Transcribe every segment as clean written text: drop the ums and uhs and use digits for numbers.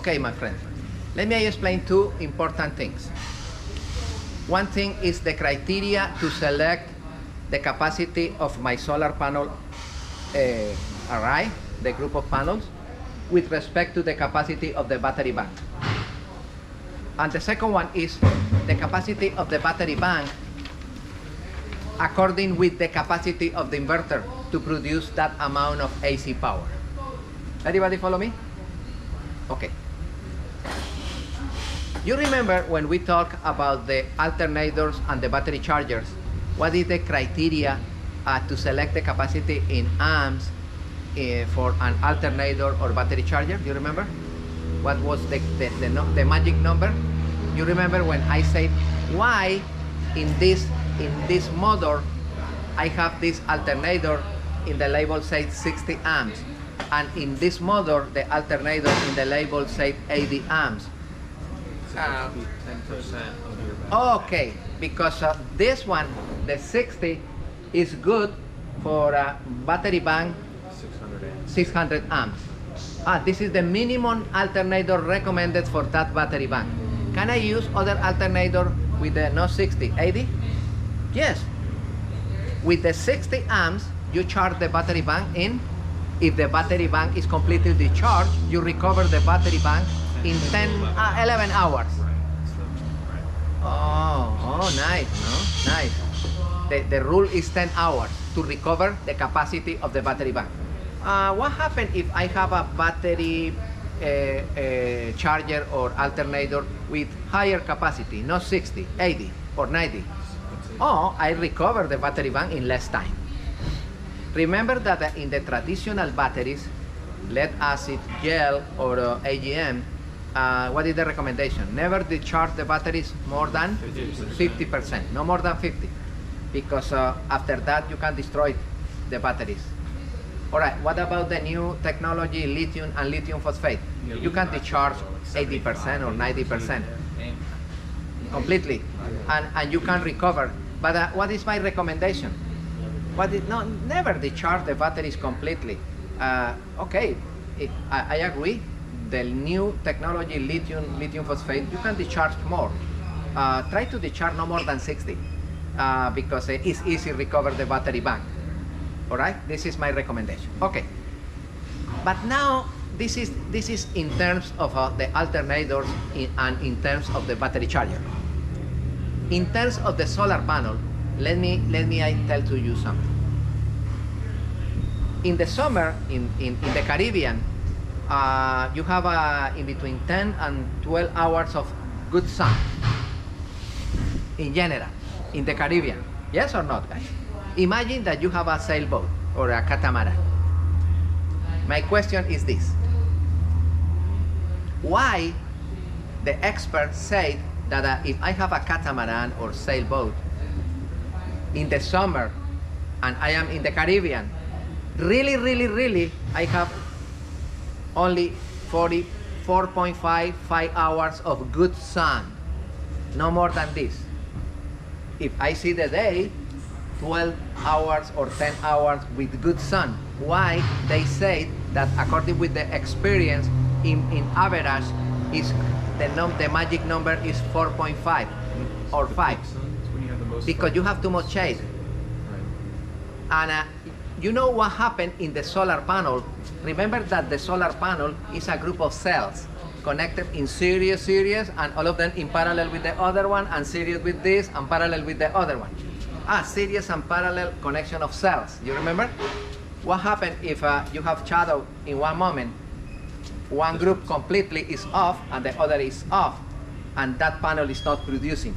Okay, my friend. Let me explain two important things. One thing is the criteria to select the capacity of my solar panel array, the group of panels, with respect to the capacity of the battery bank. And the second one is the capacity of the battery bank according with the capacity of the inverter to produce that amount of AC power. Everybody follow me? Okay. You remember when we talk about the alternators and the battery chargers, what is the criteria to select the capacity in amps for an alternator or battery charger? You remember? What was the magic number? You remember when I said, why in this motor I have this alternator in the label says 60 amps, and in this motor the alternator in the label says 80 amps? 10% of your battery. Okay, because this one, the 60, is good for a battery bank 600 amps. This is the minimum alternator recommended for that battery bank. Can I use other alternator with the not 60, 80? Yes. With the 60 amps, you charge the battery bank in. If the battery bank is completely discharged, you recover the battery bank in 11 hours. Oh, nice, no? Nice. The rule is 10 hours to recover the capacity of the battery bank. What happens if I have a battery charger or alternator with higher capacity, not 60, 80 or 90? Oh, I recover the battery bank in less time. Remember that in the traditional batteries, lead acid, gel, or AGM, what is the recommendation? Never discharge the batteries more than 50%, no more than 50, because after that you can destroy the batteries. All right, what about the new technology, lithium and lithium phosphate? You can discharge 80% or 90% completely, and you can recover. But what is my recommendation? Never discharge the batteries completely. Okay, I agree. The new technology, lithium phosphate, you can discharge more. Try to discharge no more than 60, because it's easy to recover the battery bank. All right, this is my recommendation. Okay, but now this is in terms of the alternators and in terms of the battery charger. In terms of the solar panel, let me tell to you something. In the summer, in the Caribbean, you have in between 10 and 12 hours of good sun in general in the Caribbean. Yes or not, guys? Imagine that you have a sailboat or a catamaran. My question is this: why the experts say that if I have a catamaran or sailboat in the summer and I am in the Caribbean, really I have only 44.5 hours of good sun, no more than this. If I see the day, 12 hours or 10 hours with good sun. Why they say that according with the experience in average is the magic number is 4.5 or 5, because you have too much shade. And you know what happened in the solar panel? Remember that the solar panel is a group of cells connected in series, and all of them in parallel with the other one, and series with this, and parallel with the other one. Series and parallel connection of cells. You remember? What happens if you have shadow in one moment? One group completely is off and the other is off, and that panel is not producing.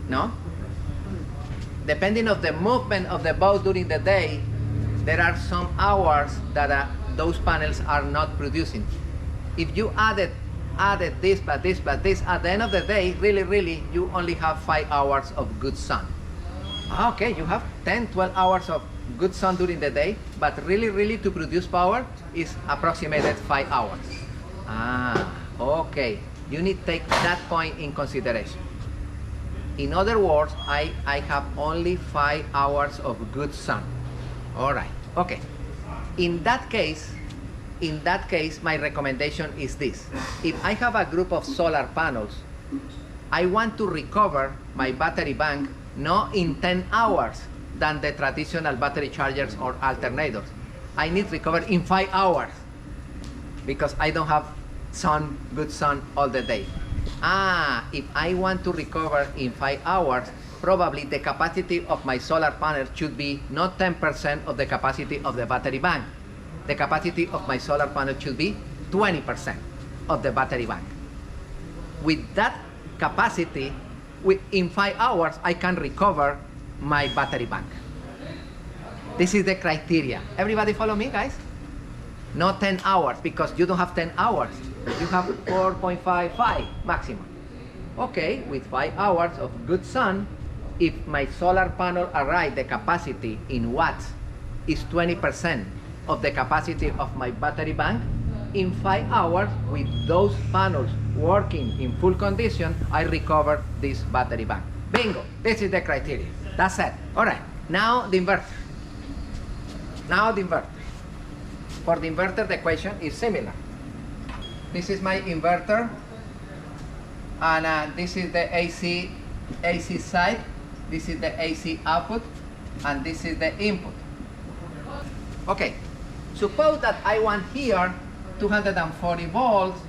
No? Depending on the movement of the boat during the day, there are some hours that those panels are not producing. If you added this plus this plus this, at the end of the day, really, you only have 5 hours of good sun. Okay, you have 10, 12 hours of good sun during the day, but really to produce power is approximated 5 hours. Okay, you need to take that point in consideration. In other words, I have only 5 hours of good sun. All right, okay. In that case, in that case, my recommendation is this. If I have a group of solar panels, I want to recover my battery bank not in 10 hours than the traditional battery chargers or alternators. I need recover in 5 hours because I don't have good sun all the day. If I want to recover in 5 hours, probably the capacity of my solar panel should be not 10% of the capacity of the battery bank. The capacity of my solar panel should be 20% of the battery bank. With that capacity, in 5 hours, I can recover my battery bank. This is the criteria. Everybody follow me, guys? Not 10 hours, because you don't have 10 hours. You have 4.55 maximum. Okay, with 5 hours of good sun, if my solar panel arrive the capacity in watts is 20% of the capacity of my battery bank, in 5 hours, with those panels working in full condition, I recover this battery bank. Bingo, this is the criteria. That's it. All right, now the inverter. Now the inverter. For the inverter, the equation is similar. This is my inverter, and this is the AC side, this is the AC output, and this is the input. Okay, suppose that I want here 240 volts,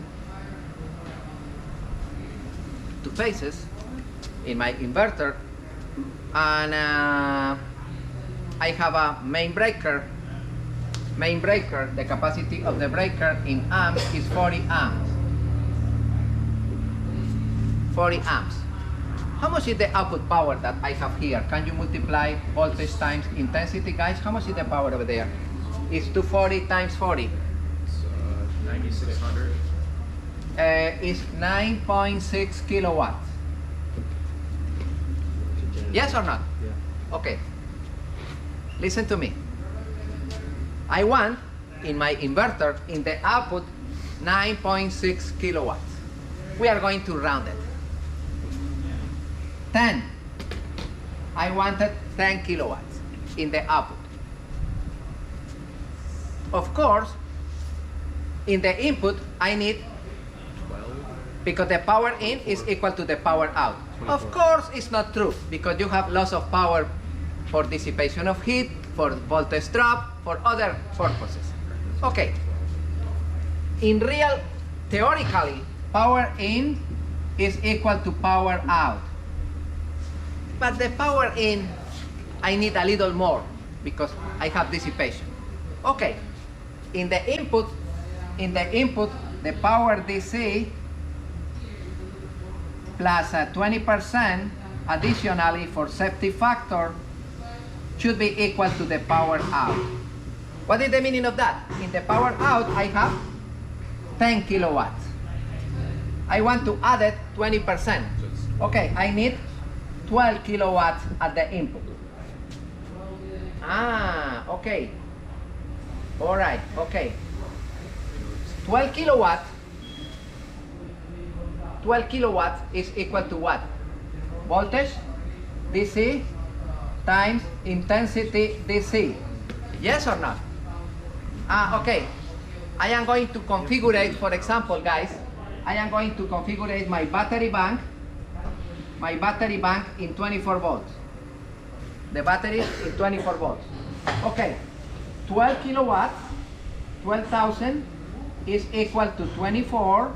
two phases in my inverter, and I have a main breaker. The capacity of the breaker in amps is 40 amps. 40 amps. How much is the output power that I have here? Can you multiply voltage times intensity, guys? How much is the power over there? It's 240 times 40. It's 9,600. It's 9.6 kilowatts. Yes or not? Yeah. Okay. Listen to me. I want, in my inverter, in the output, 9.6 kilowatts. We are going to round it. 10. I wanted 10 kilowatts in the output. Of course, in the input, I need 12. because the power in is equal to the power out. 24. Of course, it's not true because you have loss of power for dissipation of heat, for voltage drop, for other purposes. Okay. In real, theoretically, power in is equal to power out. But the power in, I need a little more because I have dissipation. Okay. In the input, the power DC plus 20% additionally for safety factor should be equal to the power out. What is the meaning of that? In the power out, I have 10 kilowatts. I want to add it 20%. Okay, I need 12 kilowatts at the input. Okay. All right, okay. 12 kilowatts is equal to what? Voltage DC times intensity DC. Yes or not? Okay. I am going to configure, for example, guys, I am going to configure my battery bank in 24 volts. The battery is 24 volts. Okay. 12 kilowatts, 12,000 is equal to 24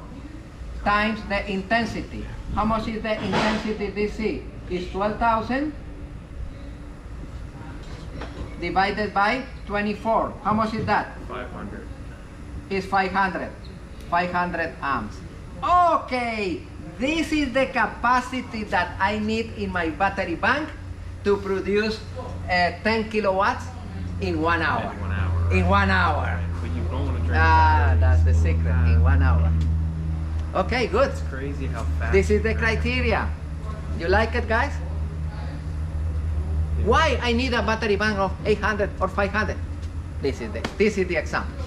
times the intensity. How much is the intensity DC? Is 12,000 divided by 24. How much is that? 500. Is 500 amps. Okay, this is the capacity that I need in my battery bank to produce 10 kilowatts in 1 hour. In 1 hour. In 1 hour. But you don't want to drink. That's the secret, in 1 hour. Okay, good. It's crazy how fast. This is the criteria. You like it, guys? Why I need a battery bank of 800 or 500? This is the example.